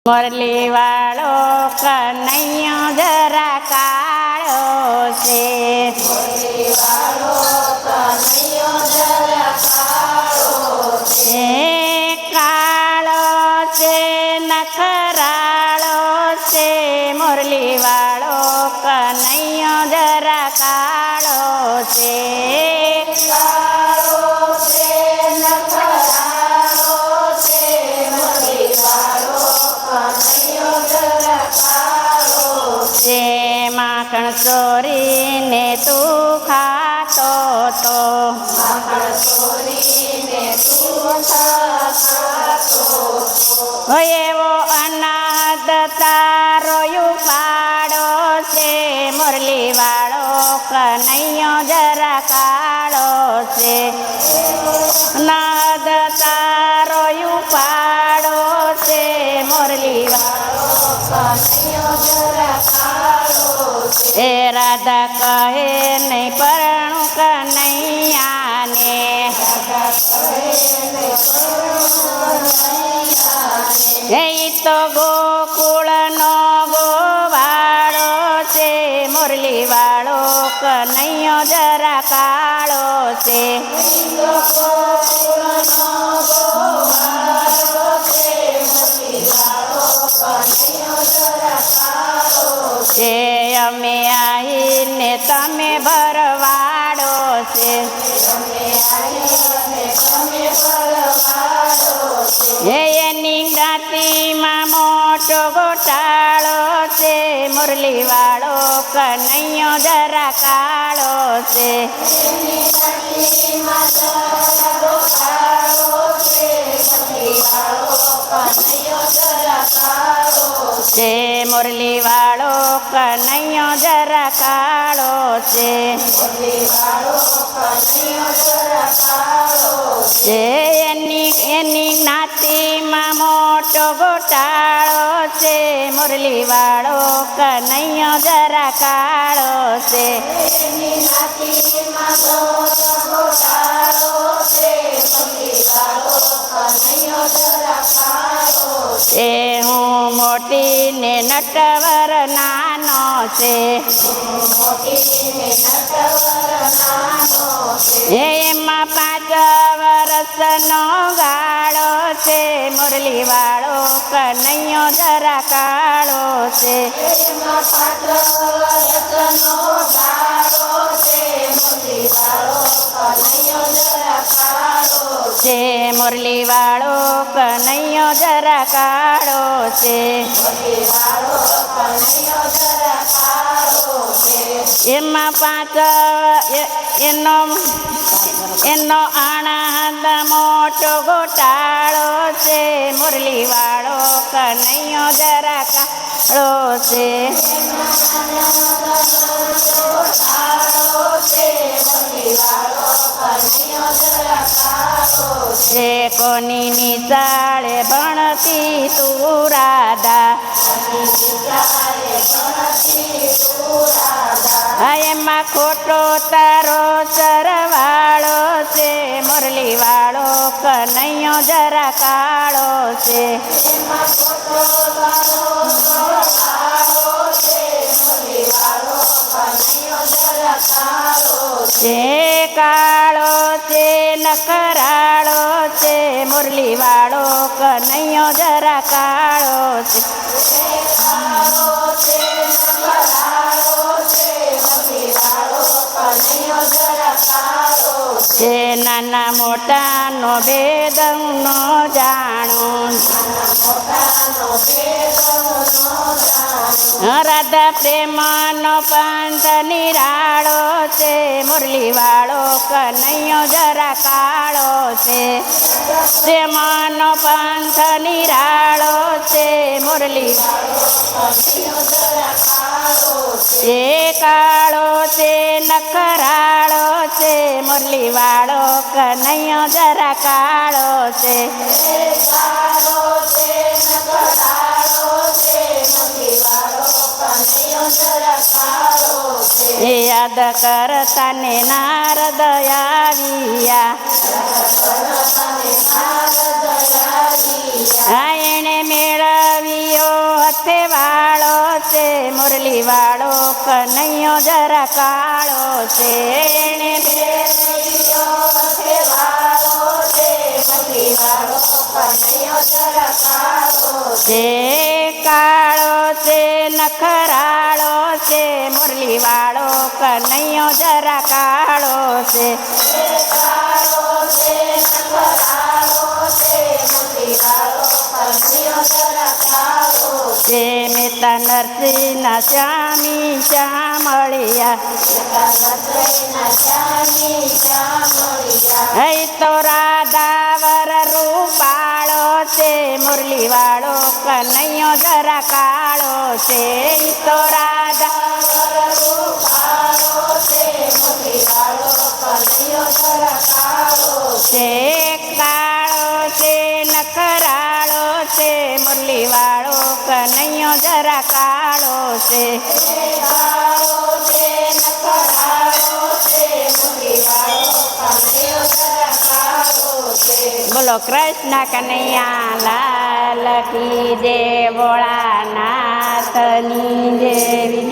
મોરલી વાળો કનૈયો જરા કાળો છે, મોરલી વાળો કનૈયો જરા કાળો છે, કાળો છે નખરાળો છે, મોરલી વાળો કનૈયો જરા કાળો છે, કાળો છે નખરાળો છે, મોરલી વાળો કનૈયો જરા કાળો છે. માખણ ચોરીને તું ખાતો તો, માખણ ચોરીને તું ખાતો એવો અનાદ તારો ઉપાડો છે, મોરલી વાળો કનૈયો જરા કાળો છે, નાદ તારો ઉપાડો છે, મોરલી વાળો કનૈયો જરા કાળો છે. એ રાધા કહે નહીં પરણું કનૈયાને, એ તો ગોકુળનો ગોવાળો છે, મોરલી વાળો કનૈયો જરા કાળો છે, એ અમે આવીને તમે ભરવાડો છે, એની જ્ઞાતિમાં મોટો ગોટાળો છે, મોરલી વાળો કનૈયો જરા કાળો છે, છે મોરલી વાળો કનૈયો જરા કાળો છે, છે એની જ્ઞાતિમાં મોટો ગોટાળો છે, મોરલી વાળો કનૈયો જરા કાળો છે, એ હું મોટી ને નટવર નાનો છે, એમાં 5 વર્ષનો ગાળો છે, મોરલી વાળો કનૈયો જરા કાળો છે, છે મોરલી વાળો કનૈયો જરા કાળો છે, એમાં 5 એનો આણંદ મોટો ગોટાળો છે, મોરલી વાળો કનૈયો જરા કાળો છે, છે કોની નિશાળે ભણતી તું રાધા, એમાં ખોટો તારો સરવાળો છે, મોરલી વાળો કનૈયો જરા કાળો છે, છે કાળો છે નખરાળો છે, મોરલી વાળો કનૈયો જરા કાળો છે, છે નાના મોટાનો ભેદ નો જાણું, રાધા પ્રેમનો પંથ નિરાળો છે, મોરલી વાળો કનૈયો જરા કાળો છે, પ્રેમનો પંથ નિરાળો છે, મોરલી છે કાળો છે નખરાળો છે, મોરલી વાળો કનૈયો જરા કાળો છે, યાદ કરતા ને નારદ આવ્યા, આ એણે મેળવ્યો મુરલી વાળો કનૈયો જરા કાળો છે એણે બેલિયો છે વાળો છે મુરલી વાળો કનૈયો જરા કાળો છે કાળો છે નખરાળો છે મુરલી વાળો કનૈયો જરા કાળો છે કાળો છે નખરાળો છે મુરલી વાળો કનૈયો જરા કાળો છે મેતા નરસિંહના શ્યામી શ્યામળિયા નસરીના શ્યામી શ્યામળિયા હૈ તો રાધાવર રૂપાળો છે મુરલી વાળો કનૈયો જરા કાળો છે હૈ તો રાધા કાળો છે મુરલી વાળો કનૈયો જરા કાળો છે કાળો છે નખરાળો છે મુરલી વાળો કનૈયો જરા કાળો છે કાળો છે નખરાળો છે મુરલી વાળો કનૈયો જરા કાળો છે બોલો કૃષ્ણ કનૈયા લાલ કી જય ભોળાનાથની જય